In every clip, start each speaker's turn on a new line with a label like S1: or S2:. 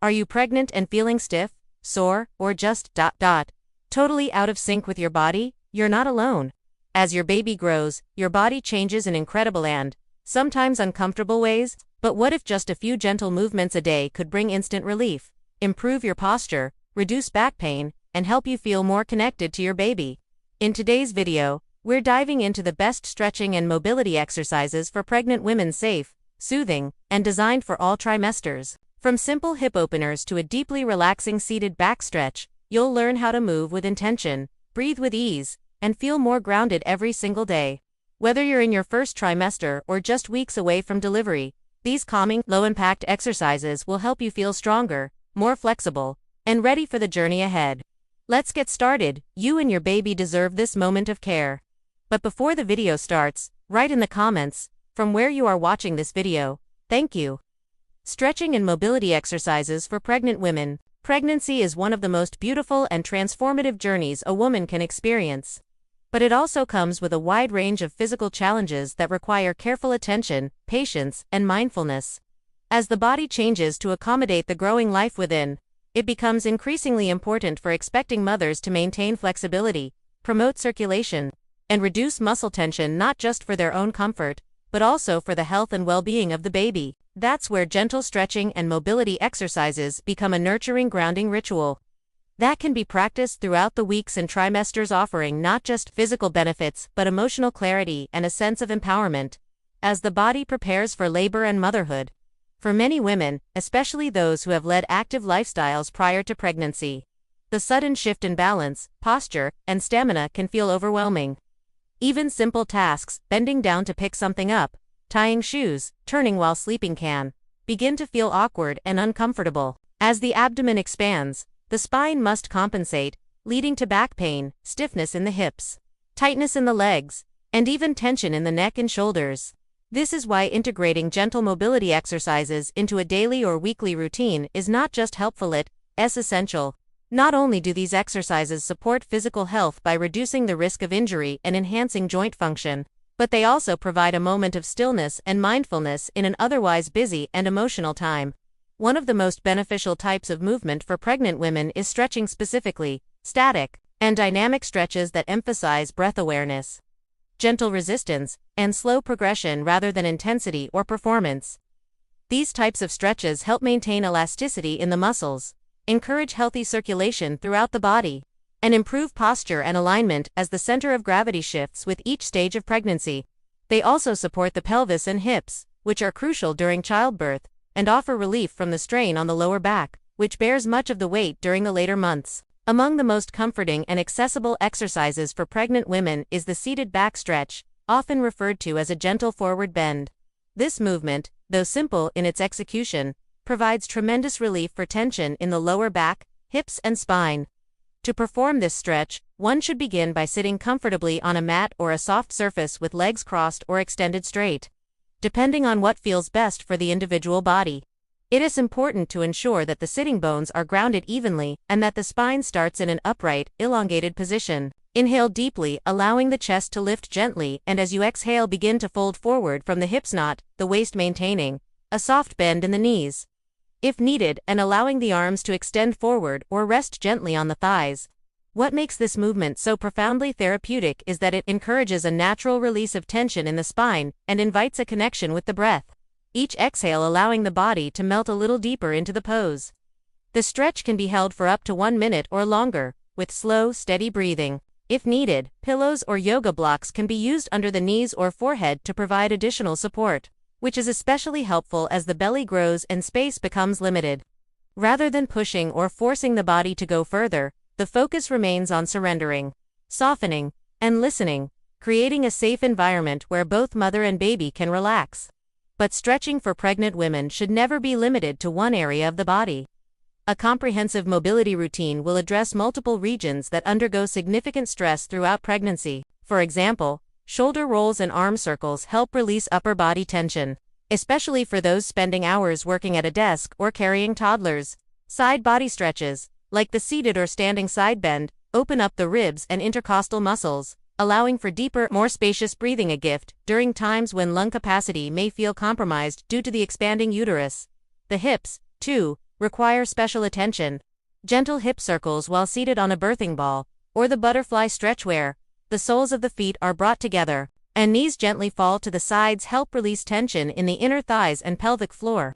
S1: Are you pregnant and feeling stiff, sore, or just totally out of sync with your body? You're not alone. As your baby grows, your body changes in incredible and sometimes uncomfortable ways, but what if just a few gentle movements a day could bring instant relief, improve your posture, reduce back pain, and help you feel more connected to your baby? In today's video, we're diving into the best stretching and mobility exercises for pregnant women, safe, soothing, and designed for all trimesters. From simple hip openers to a deeply relaxing seated back stretch, you'll learn how to move with intention, breathe with ease, and feel more grounded every single day. Whether you're in your first trimester or just weeks away from delivery, these calming, low-impact exercises will help you feel stronger, more flexible, and ready for the journey ahead. Let's get started. You and your baby deserve this moment of care. But before the video starts, write in the comments, from where you are watching this video. Thank you. Stretching and mobility exercises for pregnant women. Pregnancy is one of the most beautiful and transformative journeys a woman can experience. But it also comes with a wide range of physical challenges that require careful attention, patience, and mindfulness. As the body changes to accommodate the growing life within, it becomes increasingly important for expecting mothers to maintain flexibility, promote circulation, and reduce muscle tension, not just for their own comfort, but also for the health and well-being of the baby. That's where gentle stretching and mobility exercises become a nurturing, grounding ritual that can be practiced throughout the weeks and trimesters, offering not just physical benefits but emotional clarity and a sense of empowerment as the body prepares for labor and motherhood. For many women, especially those who have led active lifestyles prior to pregnancy, the sudden shift in balance, posture, and stamina can feel overwhelming. Even simple tasks, bending down to pick something up, tying shoes, turning while sleeping, can begin to feel awkward and uncomfortable. As the abdomen expands, the spine must compensate, leading to back pain, stiffness in the hips, tightness in the legs, and even tension in the neck and shoulders. This is why integrating gentle mobility exercises into a daily or weekly routine is not just helpful, it's essential. Not only do these exercises support physical health by reducing the risk of injury and enhancing joint function, but they also provide a moment of stillness and mindfulness in an otherwise busy and emotional time. One of the most beneficial types of movement for pregnant women is stretching, specifically static and dynamic stretches that emphasize breath awareness, gentle resistance, and slow progression rather than intensity or performance. These types of stretches help maintain elasticity in the muscles, encourage healthy circulation throughout the body, and improve posture and alignment as the center of gravity shifts with each stage of pregnancy. They also support the pelvis and hips, which are crucial during childbirth, and offer relief from the strain on the lower back, which bears much of the weight during the later months. Among the most comforting and accessible exercises for pregnant women is the seated back stretch, often referred to as a gentle forward bend. This movement, though simple in its execution, provides tremendous relief for tension in the lower back, hips, and spine. To perform this stretch, one should begin by sitting comfortably on a mat or a soft surface with legs crossed or extended straight, depending on what feels best for the individual body. It is important to ensure that the sitting bones are grounded evenly and that the spine starts in an upright, elongated position. Inhale deeply, allowing the chest to lift gently, and as you exhale, begin to fold forward from the hips, not the waist, maintaining a soft bend in the knees, if needed, and allowing the arms to extend forward or rest gently on the thighs. What makes this movement so profoundly therapeutic is that it encourages a natural release of tension in the spine and invites a connection with the breath, each exhale allowing the body to melt a little deeper into the pose. The stretch can be held for up to 1 minute or longer, with slow, steady breathing. If needed, pillows or yoga blocks can be used under the knees or forehead to provide additional support, which is especially helpful as the belly grows and space becomes limited. Rather than pushing or forcing the body to go further, the focus remains on surrendering, softening, and listening, creating a safe environment where both mother and baby can relax. But stretching for pregnant women should never be limited to one area of the body. A comprehensive mobility routine will address multiple regions that undergo significant stress throughout pregnancy. For example, shoulder rolls and arm circles help release upper body tension, especially for those spending hours working at a desk or carrying toddlers. Side body stretches, like the seated or standing side bend, open up the ribs and intercostal muscles, allowing for deeper, more spacious breathing, a gift during times when lung capacity may feel compromised due to the expanding uterus. The hips, too, require special attention. Gentle hip circles while seated on a birthing ball, or the butterfly stretch where the soles of the feet are brought together and knees gently fall to the sides help release tension in the inner thighs and pelvic floor.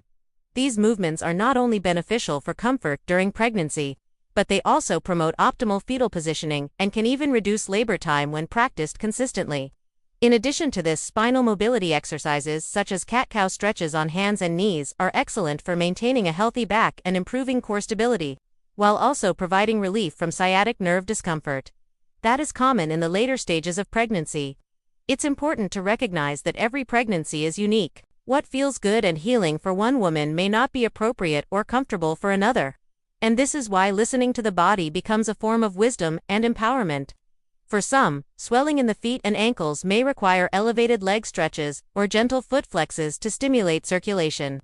S1: These movements are not only beneficial for comfort during pregnancy, but they also promote optimal fetal positioning and can even reduce labor time when practiced consistently. In addition to this, spinal mobility exercises such as cat-cow stretches on hands and knees are excellent for maintaining a healthy back and improving core stability, while also providing relief from sciatic nerve discomfort that is common in the later stages of pregnancy. It's important to recognize that every pregnancy is unique. What feels good and healing for one woman may not be appropriate or comfortable for another. And this is why listening to the body becomes a form of wisdom and empowerment. For some, swelling in the feet and ankles may require elevated leg stretches or gentle foot flexes to stimulate circulation.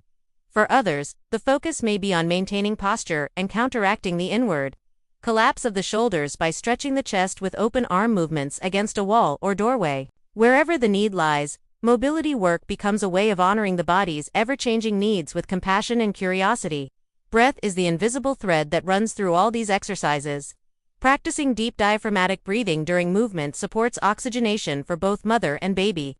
S1: For others, the focus may be on maintaining posture and counteracting the inward collapse of the shoulders by stretching the chest with open arm movements against a wall or doorway. Wherever the need lies, mobility work becomes a way of honoring the body's ever-changing needs with compassion and curiosity. Breath is the invisible thread that runs through all these exercises. Practicing deep diaphragmatic breathing during movement supports oxygenation for both mother and baby,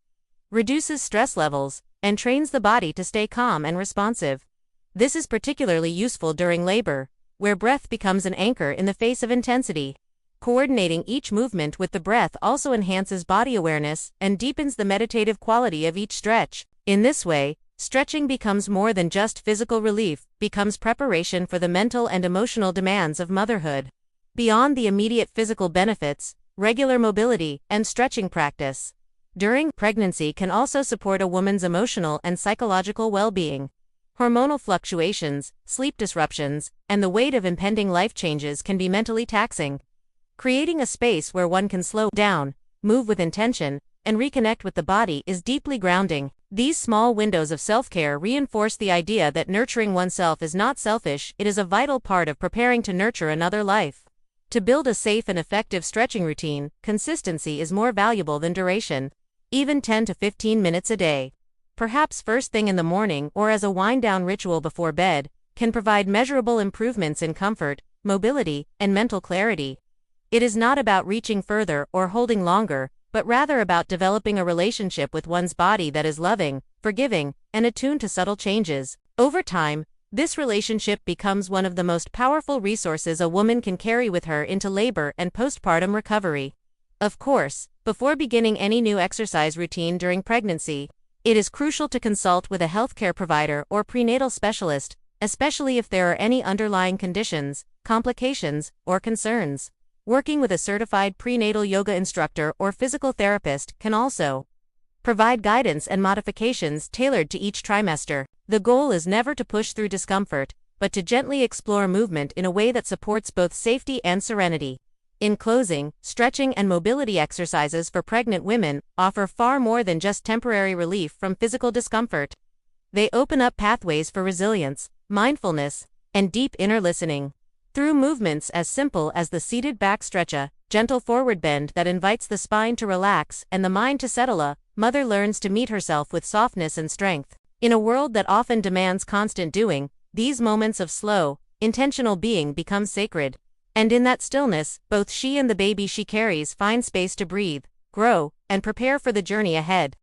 S1: reduces stress levels, and trains the body to stay calm and responsive. This is particularly useful during labor, where breath becomes an anchor in the face of intensity. Coordinating each movement with the breath also enhances body awareness and deepens the meditative quality of each stretch. In this way, stretching becomes more than just physical relief, becomes preparation for the mental and emotional demands of motherhood. Beyond the immediate physical benefits, regular mobility and stretching practice during pregnancy can also support a woman's emotional and psychological well-being. Hormonal fluctuations, sleep disruptions, and the weight of impending life changes can be mentally taxing. Creating a space where one can slow down, move with intention, and reconnect with the body is deeply grounding. These small windows of self-care reinforce the idea that nurturing oneself is not selfish, it is a vital part of preparing to nurture another life. To build a safe and effective stretching routine, consistency is more valuable than duration. Even 10 to 15 minutes a day, perhaps first thing in the morning or as a wind-down ritual before bed, can provide measurable improvements in comfort, mobility, and mental clarity. It is not about reaching further or holding longer, but rather about developing a relationship with one's body that is loving, forgiving, and attuned to subtle changes. Over time, this relationship becomes one of the most powerful resources a woman can carry with her into labor and postpartum recovery. Of course, before beginning any new exercise routine during pregnancy, it is crucial to consult with a healthcare provider or prenatal specialist, especially if there are any underlying conditions, complications, or concerns. Working with a certified prenatal yoga instructor or physical therapist can also provide guidance and modifications tailored to each trimester. The goal is never to push through discomfort, but to gently explore movement in a way that supports both safety and serenity. In closing, stretching and mobility exercises for pregnant women offer far more than just temporary relief from physical discomfort. They open up pathways for resilience, mindfulness, and deep inner listening. Through movements as simple as the seated back stretch, a gentle forward bend that invites the spine to relax and the mind to settle, a mother learns to meet herself with softness and strength. In a world that often demands constant doing, these moments of slow, intentional being become sacred. And in that stillness, both she and the baby she carries find space to breathe, grow, and prepare for the journey ahead.